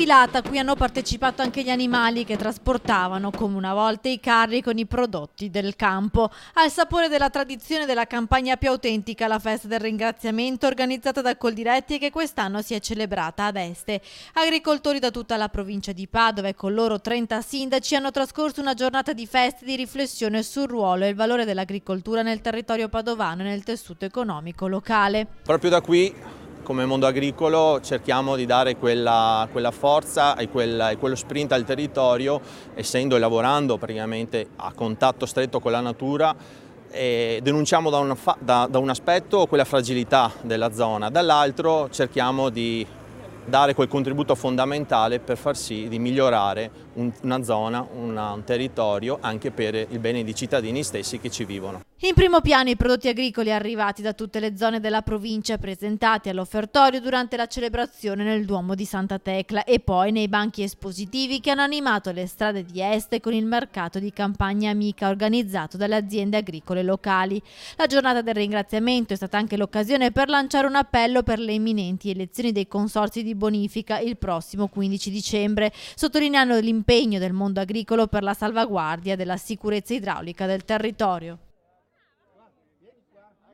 defilata a cui hanno partecipato anche gli animali che trasportavano come una volta i carri con i prodotti del campo. Al sapore della tradizione della campagna più autentica, la festa del ringraziamento organizzata da Coldiretti e che quest'anno si è celebrata ad Este. Agricoltori da tutta la provincia di Padova e con loro 30 sindaci hanno trascorso una giornata di festa e di riflessione sul ruolo e il valore dell'agricoltura nel territorio padovano e nel tessuto economico locale. Proprio da qui, come mondo agricolo, cerchiamo di dare quella forza e quello sprint al territorio, essendo e lavorando praticamente a contatto stretto con la natura. E denunciamo da un aspetto quella fragilità della zona, dall'altro cerchiamo di dare quel contributo fondamentale per far sì di migliorare una zona, un territorio, anche per il bene dei cittadini stessi che ci vivono. In primo piano i prodotti agricoli arrivati da tutte le zone della provincia presentati all'offertorio durante la celebrazione nel Duomo di Santa Tecla e poi nei banchi espositivi che hanno animato le strade di Este con il mercato di campagna amica organizzato dalle aziende agricole locali. La giornata del ringraziamento è stata anche l'occasione per lanciare un appello per le imminenti elezioni dei consorzi di bonifica il prossimo 15 dicembre, sottolineando l'impegno del mondo agricolo per la salvaguardia della sicurezza idraulica del territorio.